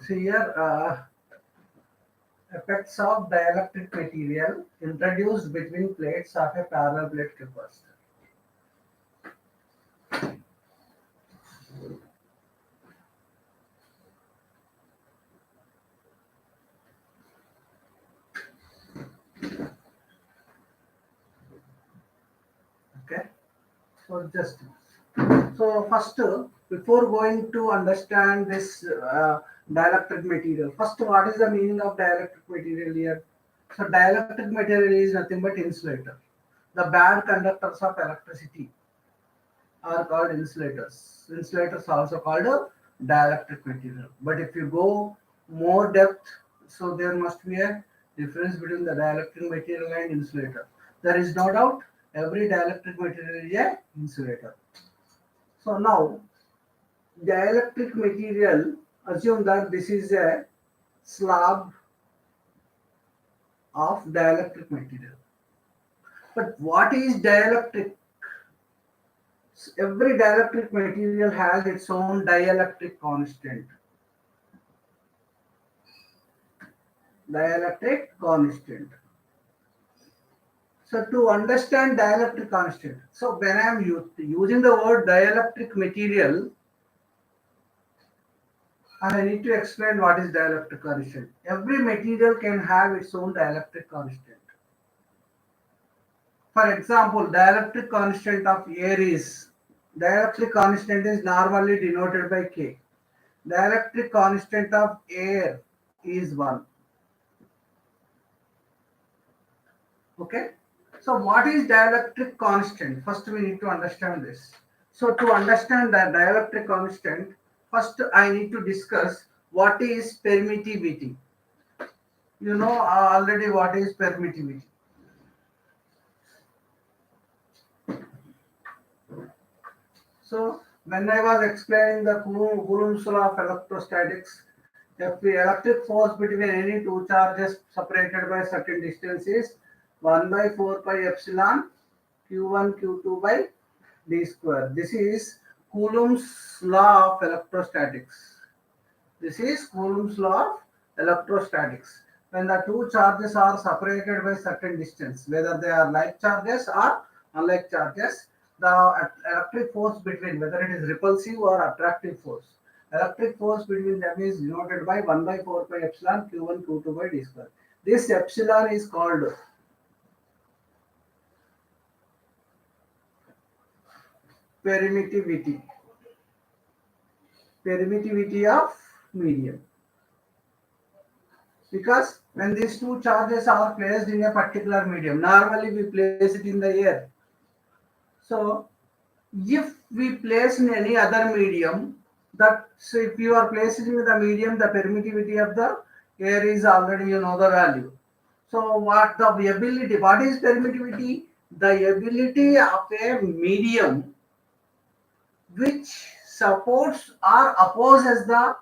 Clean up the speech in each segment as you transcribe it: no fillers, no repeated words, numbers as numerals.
So here, effects of dielectric material introduced between plates of a parallel plate capacitor. Okay, so just so first, before going to understand this dielectric material, first what is the meaning of dielectric material here? So dielectric material is nothing but insulator. The bad conductors of electricity are called insulators. Insulators are also called dielectric material. But if you go more depth, so there must be a difference between the dielectric material and insulator. There is no doubt every dielectric material is a insulator. So now dielectric material, assume that this is a slab of dielectric material. But what is dielectric? Every dielectric material has its own dielectric constant. Dielectric constant. So to understand dielectric constant, so when I am using the word dielectric material, I need to explain what is dielectric constant. Every material can have its own dielectric constant. For example, dielectric constant of air is, dielectric constant is normally denoted by K. Dielectric constant of air is 1. Okay. So what is dielectric constant? First we need to understand this. So to understand that dielectric constant, first I need to discuss what is permittivity. You know already what is permittivity. So when I was explaining the Coulomb's law of electrostatics, if the electric force between any two charges separated by certain distance is 1 by 4 pi epsilon q1 q2 by d square. This is Coulomb's law of electrostatics. This is Coulomb's law of electrostatics. When the two charges are separated by certain distance, whether they are like charges or unlike charges, the electric force between, whether it is repulsive or attractive force, electric force between them is denoted by 1 by 4 pi epsilon q1 q2 by d square. This epsilon is called permittivity. Permittivity of medium. Because when these two charges are placed in a particular medium, normally we place it in the air. So if we place in any other medium, that so if you are placing in the medium, the permittivity of the air is already you know the value. So what the ability? What is permittivity? The ability of a medium which supports or opposes the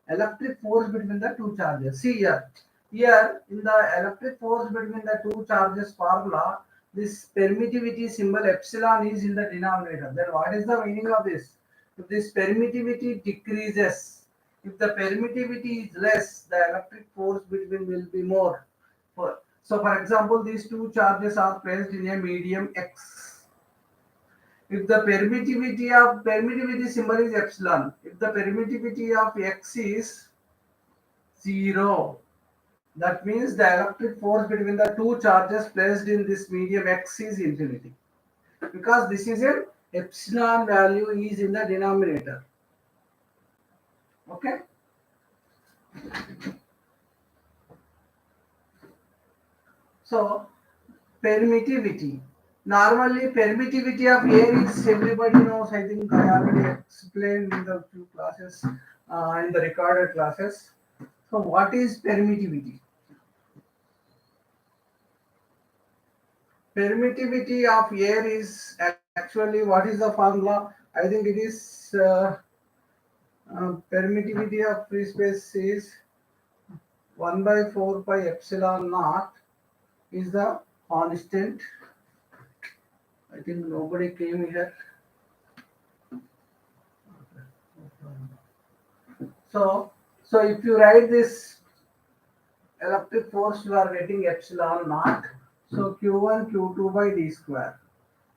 electric force between the two charges. See here. Here in the electric force between the two charges formula, this permittivity symbol epsilon is in the denominator. Then what is the meaning of this? If this permittivity decreases, if the permittivity is less, the electric force between will be more. So for example, these two charges are placed in a medium X. If the permittivity symbol is epsilon, if the permittivity of X is 0, that means the electric force between the two charges placed in this medium X is infinity. Because this is an epsilon value is in the denominator. Okay. So permittivity. Normally permittivity of air is, everybody knows, I think I already explained in the few classes, in the recorded classes. So what is permittivity? Permittivity of air is actually, what is the formula? I think it is permittivity of free space is 1 by 4 pi epsilon naught is the constant. I think nobody came here. So So if you write this electric force, you are getting epsilon naught. So Q1 Q2 by d square.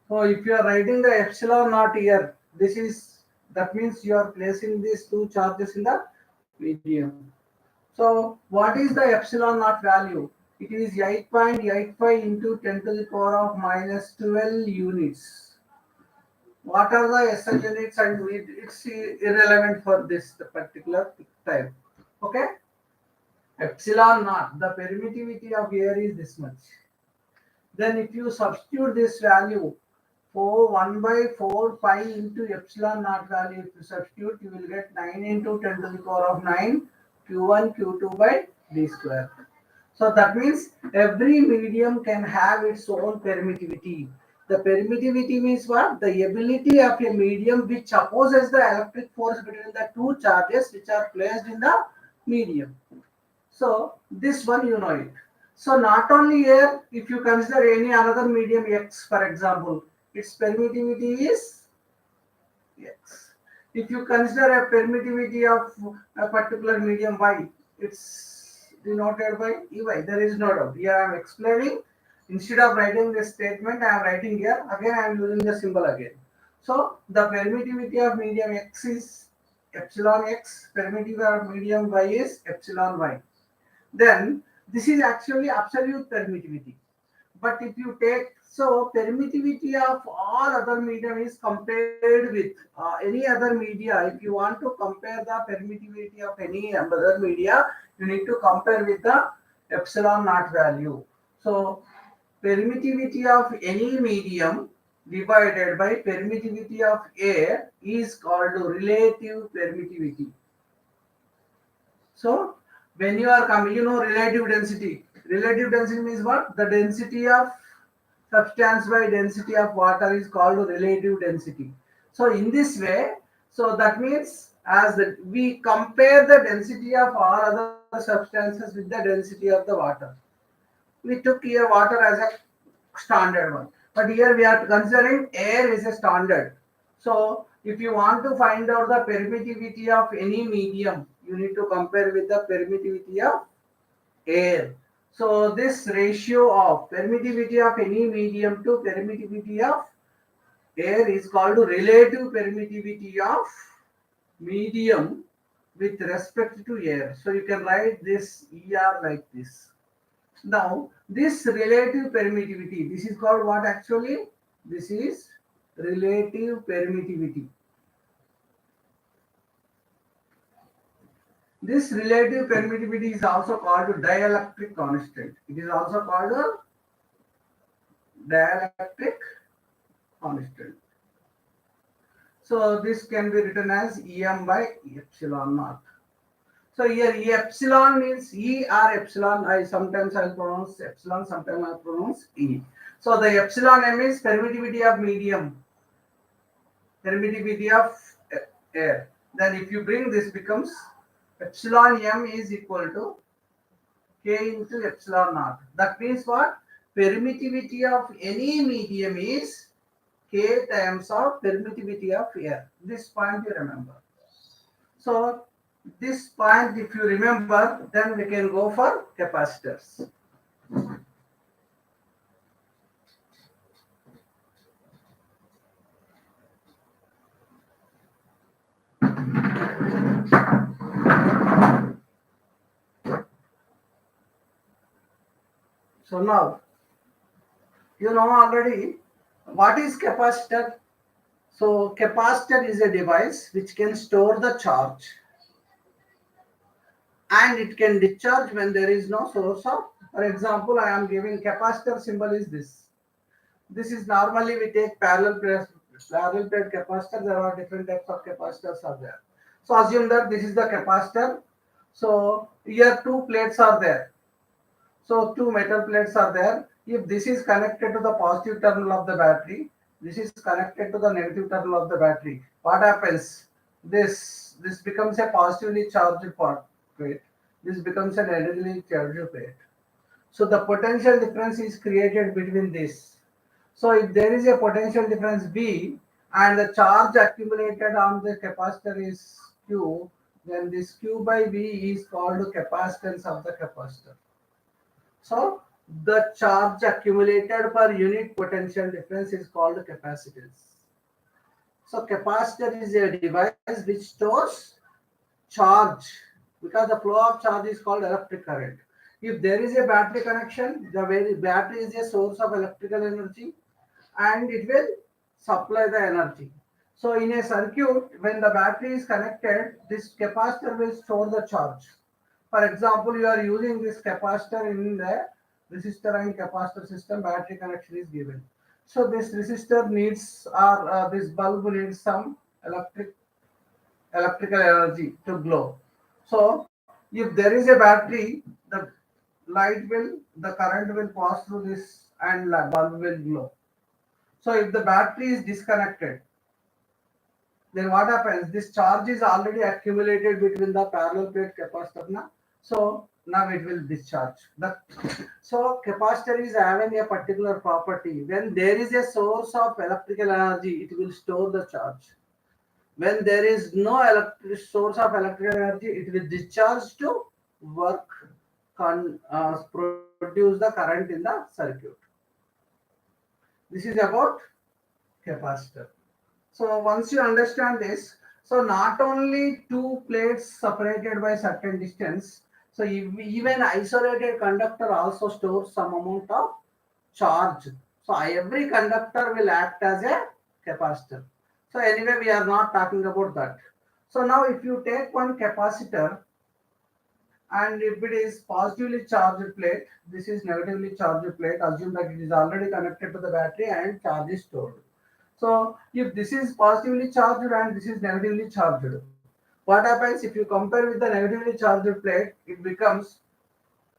So if you are writing the epsilon naught here, this is, that means you are placing these two charges in the medium. So what is the epsilon naught value? It is 8.85 into 10 to the power of minus 12 units. What are the SI units, and it's irrelevant for this particular type. Okay? Epsilon naught, the permittivity of air is this much. Then if you substitute this value for 1 by 4 pi into epsilon naught value, if you substitute, you will get 9 into 10 to the power of 9 Q1 Q2 by d square. So that means every medium can have its own permittivity. The permittivity means what? The ability of a medium which opposes the electric force between the two charges which are placed in the medium. So this one you know it. So not only air, if you consider any another medium X, for example, its permittivity is X. If you consider a permittivity of a particular medium Y, it's denoted by EY. There is no doubt. Here I am explaining. Instead of writing this statement, I am writing here. Again, I am using the symbol again. So the permittivity of medium X is epsilon X. Permittivity of medium Y is epsilon Y. Then this is actually absolute permittivity. But if you take, so permittivity of all other medium is compared with any other media. If you want to compare the permittivity of any other media, you need to compare with the epsilon naught value. So permittivity of any medium divided by permittivity of air is called relative permittivity. So when you are coming, you know relative density. Relative density means what? The density of substance by density of water is called relative density. So in this way, so that means as we compare the density of all other substances with the density of the water. We took here water as a standard one, but here we are considering air is a standard. So if you want to find out the permittivity of any medium, you need to compare with the permittivity of air. So this ratio of permittivity of any medium to permittivity of air is called relative permittivity of medium with respect to air. So you can write this ER like this. Now this relative permittivity, this is called what actually? This is relative permittivity. This relative permittivity is also called dielectric constant. It is also called a dielectric constant. So this can be written as Em by epsilon naught. So here epsilon means E or epsilon. Sometimes I'll pronounce epsilon, sometimes I'll pronounce E. So the epsilon M is permittivity of medium, permittivity of air. Then if you bring this becomes epsilon M is equal to K into epsilon naught. That means what? Permittivity of any medium is K times of permittivity of air. This point you remember. So this point if you remember, then we can go for capacitors. So now you know already what is capacitor. So capacitor is a device which can store the charge and it can discharge when there is no source of. For example, I am giving capacitor symbol is this. This is normally we take parallel plate capacitor. There are different types of capacitors are there. So assume that this is the capacitor. So here two plates are there. So two metal plates are there. If this is connected to the positive terminal of the battery, this is connected to the negative terminal of the battery. What happens? This becomes a positively charged plate. This becomes a negatively charged plate. So the potential difference is created between this. So if there is a potential difference V and the charge accumulated on the capacitor is Q, then this Q by V is called capacitance of the capacitor. So the charge accumulated per unit potential difference is called capacitance. So capacitor is a device which stores charge, because the flow of charge is called electric current. If there is a battery connection, the very battery is a source of electrical energy and it will supply the energy. So in a circuit, when the battery is connected, this capacitor will store the charge. For example, you are using this capacitor in the resistor and capacitor system, battery connection is given. So this resistor needs, or this bulb needs some electrical energy to glow. So if there is a battery, the the current will pass through this and bulb will glow. So if the battery is disconnected, then what happens? This charge is already accumulated between the parallel plate capacitor. So now it will discharge. So capacitor is having a particular property. When there is a source of electrical energy, it will store the charge. When there is no source of electrical energy, it will discharge to work, produce the current in the circuit. This is about capacitor. So once you understand this, so not only two plates separated by certain distance, so even isolated conductor also stores some amount of charge. So every conductor will act as a capacitor. So anyway, we are not talking about that. So now if you take one capacitor and if it is positively charged plate, this is negatively charged plate, assume that it is already connected to the battery and charge is stored. So if this is positively charged and this is negatively charged, what happens if you compare with the negatively charged plate? It becomes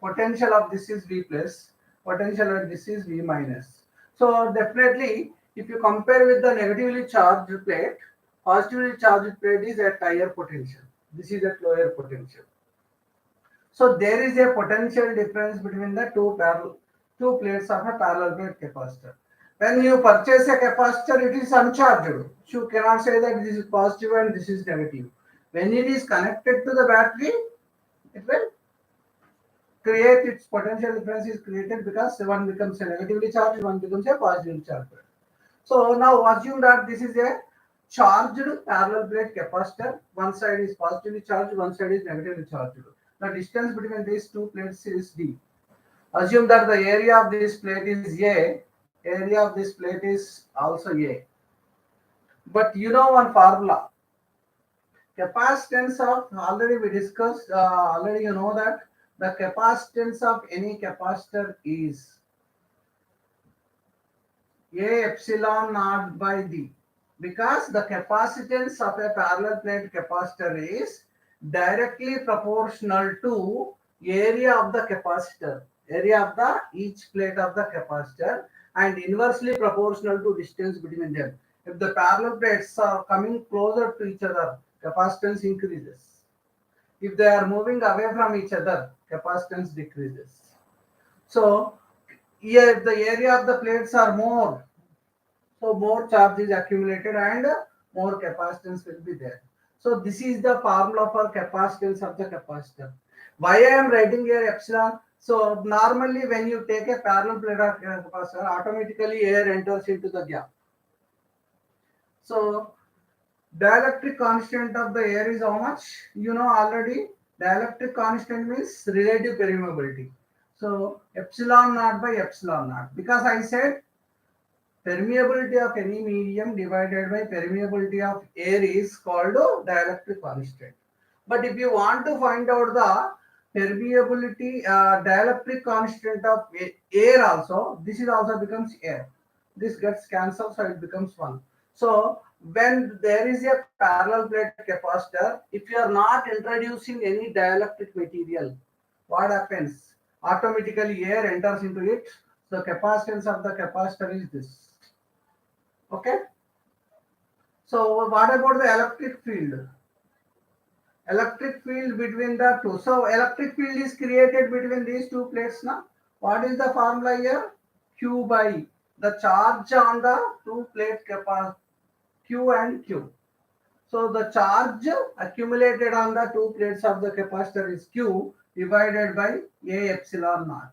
potential of this is V plus, potential of this is V minus. So definitely, if you compare with the negatively charged plate, positively charged plate is at higher potential. This is at lower potential. So there is a potential difference between the two plates of a parallel plate capacitor. When you purchase a capacitor, it is uncharged. You cannot say that this is positive and this is negative. When it is connected to the battery, it will create its potential difference is created because one becomes a negatively charged, one becomes a positively charged. So now assume that this is a charged parallel plate capacitor. One side is positively charged, one side is negatively charged. The distance between these two plates is d. Assume that the area of this plate is A, area of this plate is also A. But you know one formula. Capacitance of, already we discussed, already you know that the capacitance of any capacitor is A epsilon naught by D, because the capacitance of a parallel plate capacitor is directly proportional to area of the capacitor, area of the each plate of the capacitor, and inversely proportional to distance between them. If the parallel plates are coming closer to each other, capacitance increases. If they are moving away from each other, capacitance decreases. So here the area of the plates are more, so more charge is accumulated and more capacitance will be there. So this is the formula for capacitance of the capacitor. Why I am writing here epsilon? So normally when you take a parallel plate of capacitor, automatically air enters into the gap. So dielectric constant of the air is how much? You know already. Dielectric constant means relative permeability. So epsilon naught by epsilon naught. Because I said permeability of any medium divided by permeability of air is called dielectric constant. But if you want to find out the permeability, dielectric constant of air also, this is also becomes air. This gets cancelled, so it becomes 1. So when there is a parallel plate capacitor, if you are not introducing any dielectric material, what happens? Automatically air enters into it. The capacitance of the capacitor is this. Okay. So what about the electric field? Electric field between the two. So electric field is created between these two plates now. What is the formula here? Q by the charge on the two plate capacitor, Q and Q. So the charge accumulated on the two plates of the capacitor is Q divided by A epsilon naught.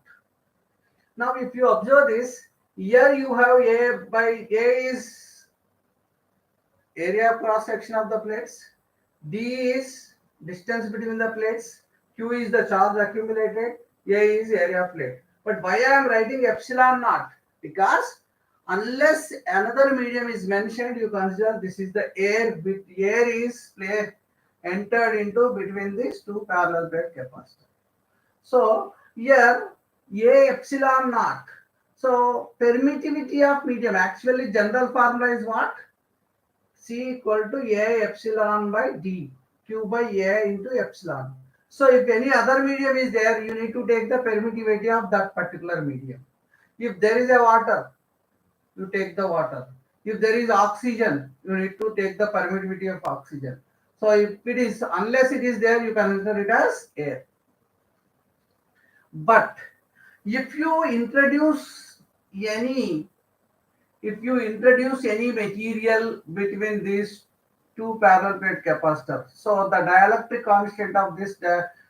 Now if you observe this, here you have A by A is area cross section of the plates, D is distance between the plates, Q is the charge accumulated, A is area of plate. But why I am writing epsilon naught? Because unless another medium is mentioned, you consider this is the air. Air is entered into between these two parallel plate capacitors. So here A epsilon naught. So permittivity of medium, actually general formula is what? C equal to A epsilon by D, Q by A into epsilon. So if any other medium is there, you need to take the permittivity of that particular medium. If there is a water, you take the water. If there is oxygen, you need to take the permittivity of oxygen. So if it is, unless it is there, you consider it as air. But if you introduce any material between these two parallel plate capacitors, so the dielectric constant of this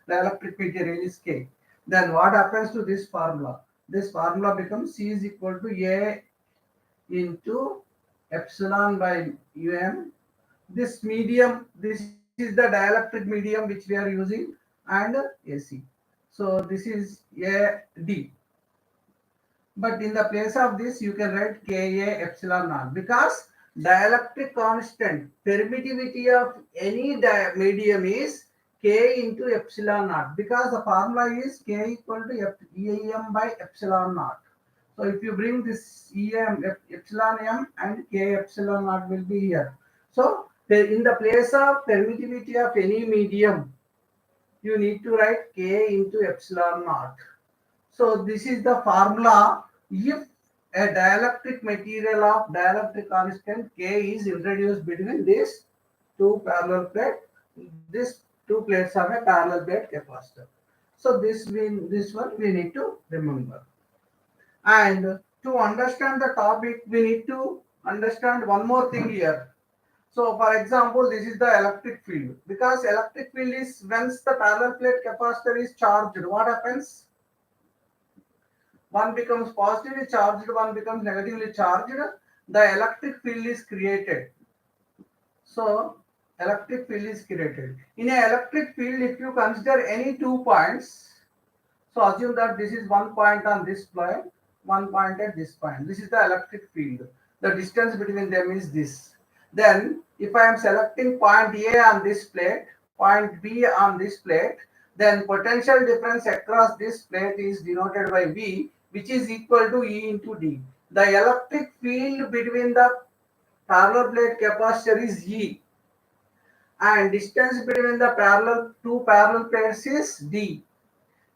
dielectric material is K. Then what happens to this formula? This formula becomes C is equal to A into epsilon by um. This medium, this is the dielectric medium which we are using, and AC. So this is A D. But in the place of this, you can write Ka epsilon naught, because dielectric constant permittivity of any medium is K into epsilon naught, because the formula is K equal to Em by epsilon naught. So if you bring this epsilon m and K epsilon naught will be here. So in the place of permittivity of any medium, you need to write K into epsilon naught. So this is the formula if a dielectric material of dielectric constant K is introduced between these two parallel plates. These two plates have a parallel plate capacitor. So this one we need to remember. And to understand the topic, we need to understand one more thing here. So for example, this is the electric field. Because electric field is once the parallel plate capacitor is charged, what happens? One becomes positively charged, one becomes negatively charged, the electric field is created. So electric field is created. In an electric field, if you consider any 2 points, so assume that this is 1 point on this point, 1 point at this point. This is the electric field. The distance between them is this. Then if I am selecting point A on this plate, point B on this plate, then potential difference across this plate is denoted by V, which is equal to E into D. The electric field between the parallel plate capacitor is E, and distance between the two parallel plates is D.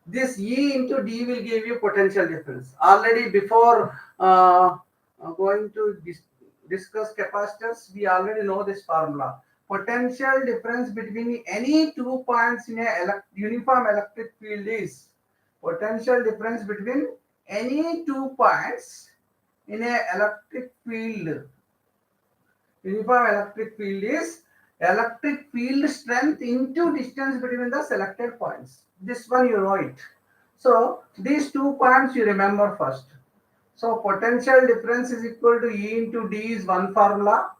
This E into D will give you potential difference. Already before going to discuss capacitors, we already know this formula. Potential difference between any 2 points in a uniform electric field is potential difference between any 2 points in a electric field. Uniform electric field is electric field strength into distance between the selected points. This one you know it. So these 2 points you remember first. So potential difference is equal to E into D is one formula,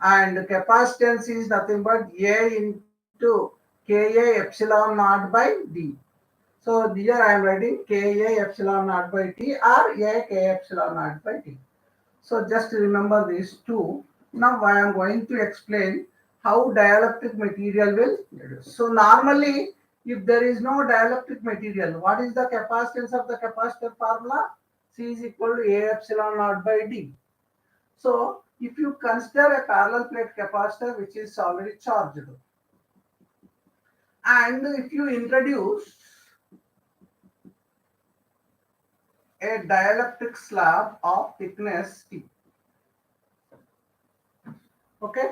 and capacitance is nothing but A into Ka epsilon naught by D. So here I am writing Ka epsilon naught by T or A K epsilon naught by T. So just remember these two. Now I am going to explain how dielectric material will reduce. So normally, if there is no dielectric material, what is the capacitance of the capacitor formula? C is equal to A epsilon naught by D. So if you consider a parallel plate capacitor which is already charged, and if you introduce a dielectric slab of thickness T, okay.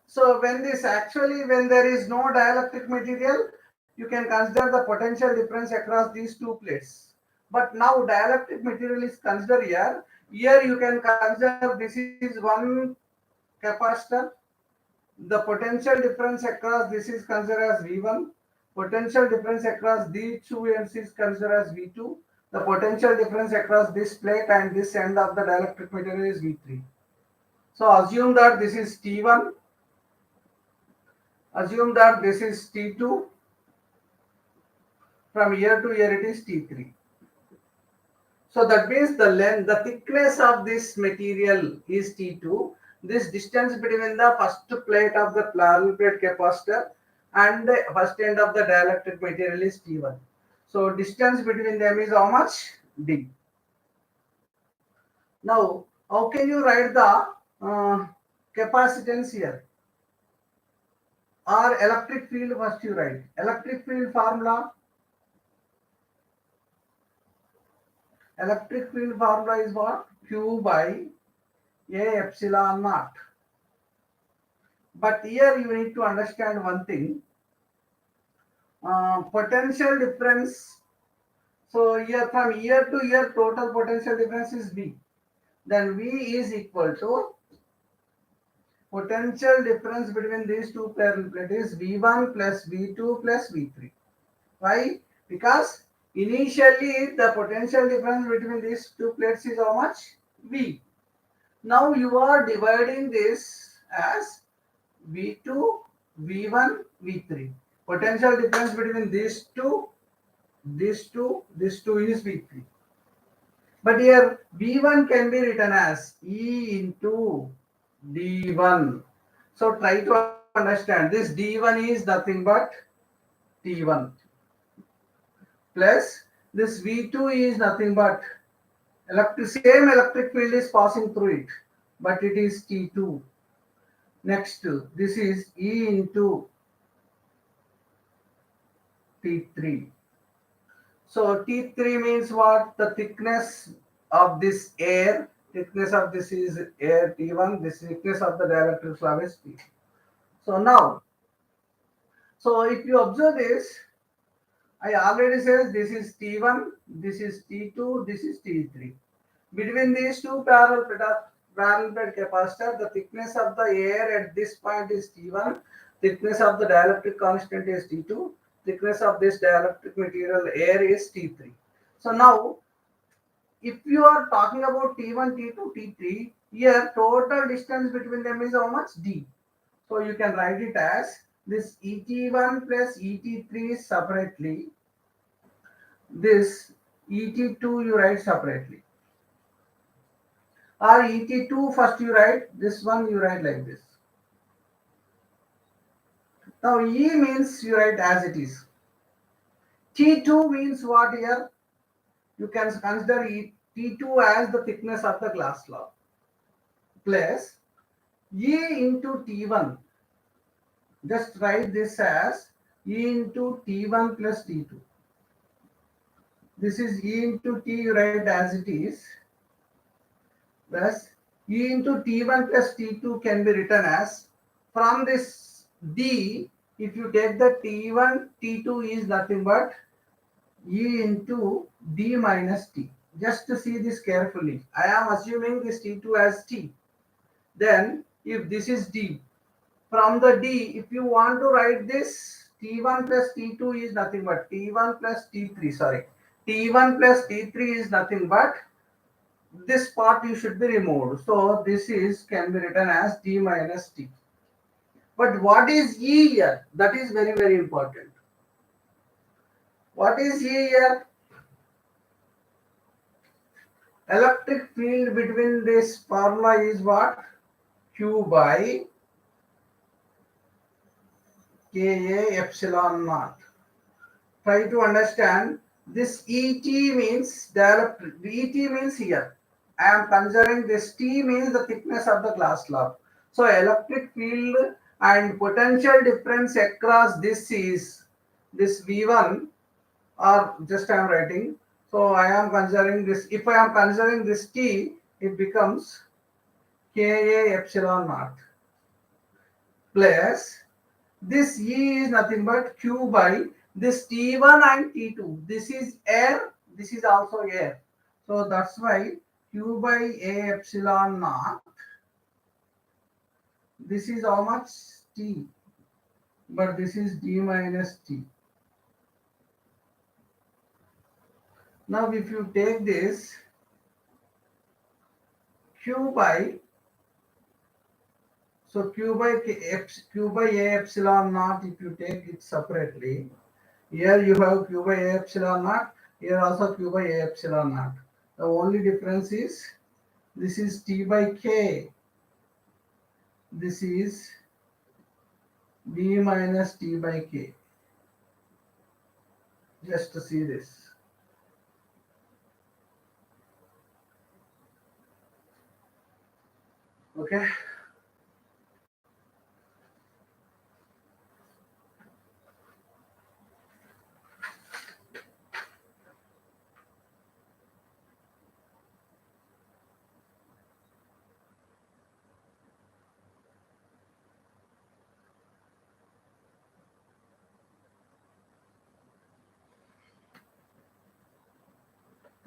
So when there is no dielectric material, you can consider the potential difference across these two plates. But now dielectric material is considered here. Here you can consider this is one capacitor, The potential difference across this is considered as V1. Potential difference across these two ends is considered as V2. The potential difference across this plate and this end of the dielectric material is V3. So assume that this is T1. Assume that this is T2. From here to here it is T3. So that means the length, the thickness of this material is T2. This distance between the first plate of the parallel plate capacitor and the first end of the dielectric material is T1. So distance between them is how much? D. Now, how can you write the capacitance here? Or electric field first you write. Electric field formula. Electric field formula is what? Q by A epsilon naught. But here you need to understand one thing. Potential difference. So here from here to here total potential difference is V. Then V is equal to potential difference between these two parallel plates is V1 plus V2 plus V3. Why? Because initially the potential difference between these two plates is how much? V. Now you are dividing this as V2, V1, V3. Potential difference between these two is V3. But here V1 can be written as E into D1. So try to understand this D1 is nothing but T1 plus this V2 is nothing but same electric field is passing through it, but it is T2. Next, this is E into T3. So T3 means what? The thickness of this air. Thickness of this is air T1. This thickness of the dielectric slab is T. So now, so if you observe this, I already said this is T1, this is T2, this is T3. Between these two parallel plate capacitor, the thickness of the air at this point is T1, thickness of the dielectric constant is T2, thickness of this dielectric material air is T3. So now, if you are talking about T1, T2, T3, here total distance between them is how much? D. So you can write it as this ET1 plus ET3 separately. This ET2 you write separately. Or ET2 first you write, this one you write like this. Now E means you write as it is. T2 means what here? You can consider T2 as the thickness of the glass slab plus E into T1. Just write this as E into T1 plus T2. This is E into T, you write as it is, plus E into T1 plus T2 can be written as, from this D, if you take the T1, T2 is nothing but E into D minus T. Just to see this carefully, I am assuming this T2 as T. Then if this is D, from the D, if you want to write this, T1 plus T2 is nothing but T1 plus T3, sorry. T1 plus T3 is nothing but this part you should be removed. So this is can be written as D minus T. But what is E here? That is very, very important. What is E here? Electric field between this formula is what? Q by Ka epsilon naught. Try to understand this ET means dielectric. ET means here. I am considering this T means the thickness of the glass slab. So electric field and potential difference across this is this V1, or just I am writing. So I am considering this. If I am considering this T, it becomes Ka epsilon naught plus this E is nothing but Q by this T1 and T2. This is air, this is also air. So that's why Q by A epsilon naught. This is how much? T, but this is D minus T. Now if you take this Q by, so Q by A epsilon naught, if you take it separately, here you have Q by A epsilon naught, here also Q by A epsilon naught. The only difference is this is T by K, this is D minus T by K. Just to see this. Okay.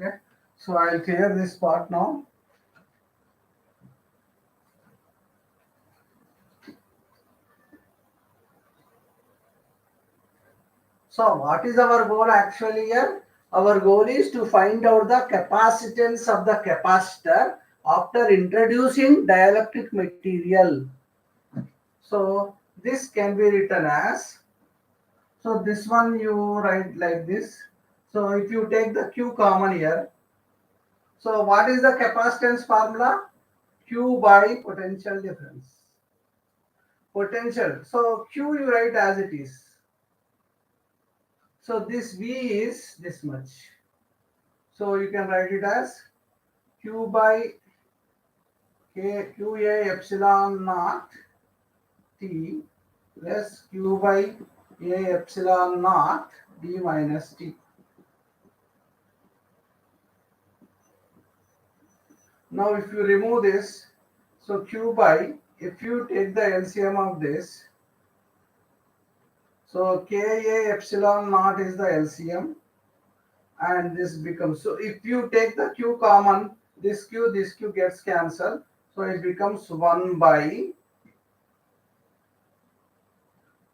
Okay. So I'll clear this part now. So what is our goal actually here? Our goal is to find out the capacitance of the capacitor after introducing dielectric material. So this can be written as, so this one you write like this. So if you take the Q common here, so what is the capacitance formula? Q by potential difference. Potential. So Q you write as it is. So this V is this much. So you can write it as Q by K QA epsilon naught T plus Q by A epsilon naught D minus T. Now if you remove this, so Q by, if you take the LCM of this, so Ka epsilon naught is the LCM, and this becomes, so if you take the Q common, this Q gets cancelled, so it becomes 1 by,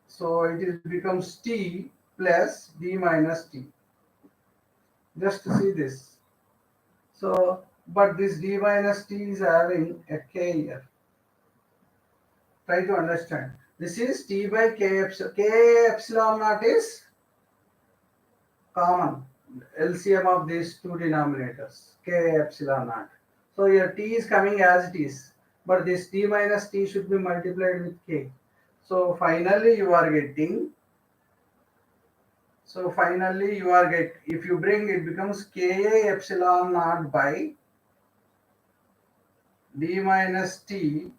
so it becomes T plus D minus T. Just to see this. So, but this D minus T is having a K here. Try to understand. This is T by K epsilon. K epsilon naught is common. LCM of these two denominators. K epsilon naught. So your T is coming as it is. But this T minus T should be multiplied with K. So finally you are getting. So finally you are if you bring it becomes Ka epsilon naught by D minus T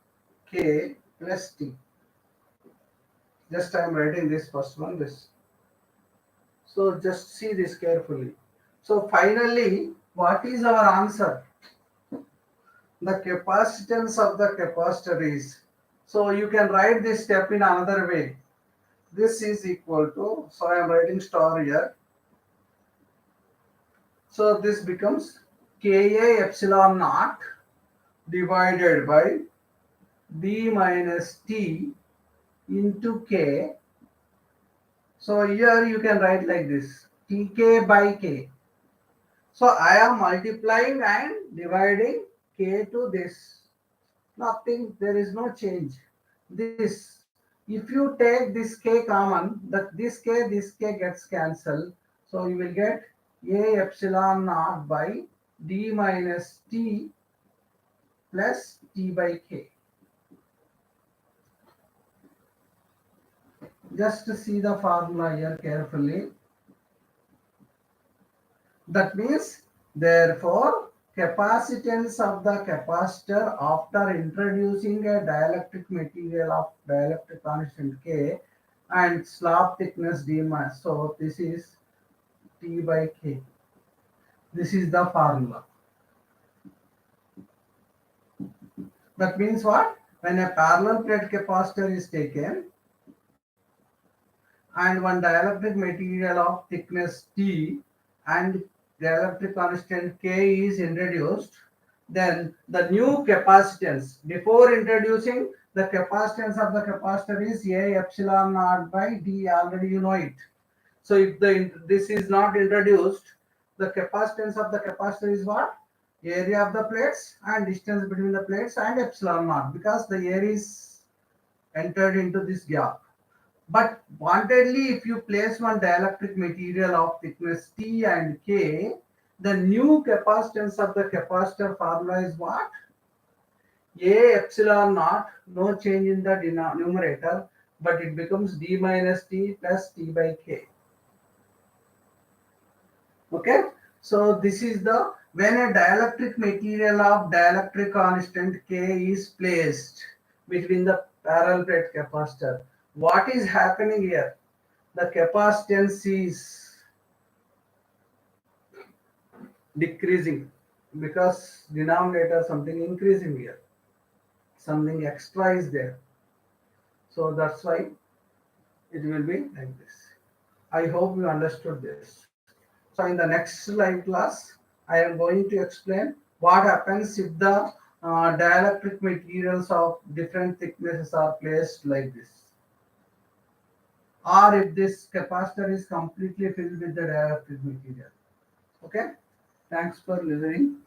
K plus T. Just I am writing this first one, this. So just see this carefully. So finally, what is our answer? The capacitance of the capacitor is. So you can write this step in another way. This is equal to, so I am writing star here. So this becomes Ka epsilon naught divided by D minus T into K. So here you can write like this, Tk by K. So I am multiplying and dividing K to this. Nothing, there is no change. This, if you take this K common, that this K gets cancelled. So you will get A epsilon naught by D minus T plus T by K. Just to see the formula here carefully. That means, therefore, capacitance of the capacitor after introducing a dielectric material of dielectric constant K and slab thickness d mass. So this is T by K. This is the formula. That means what? When a parallel plate capacitor is taken and one dielectric material of thickness T and dielectric constant K is introduced, then the new capacitance, before introducing The capacitance of the capacitor is A epsilon naught by D. Already you know it. So if this is not introduced, the capacitance of the capacitor is what? Area of the plates and distance between the plates and epsilon naught, because the air is entered into this gap. But wantedly, if you place one dielectric material of thickness T and K, the new capacitance of the capacitor formula is what? A epsilon naught, no change in the numerator, but it becomes D minus T plus T by K. Okay, so this is the when a dielectric material of dielectric constant K is placed between the parallel plate capacitor. What is happening here? The capacitance is decreasing because denominator something increasing here, something extra is there. So that's why it will be like this. I hope you understood this. So in the next live class, I am going to explain what happens if the dielectric materials of different thicknesses are placed like this, or if this capacitor is completely filled with the dielectric material. Okay, thanks for listening.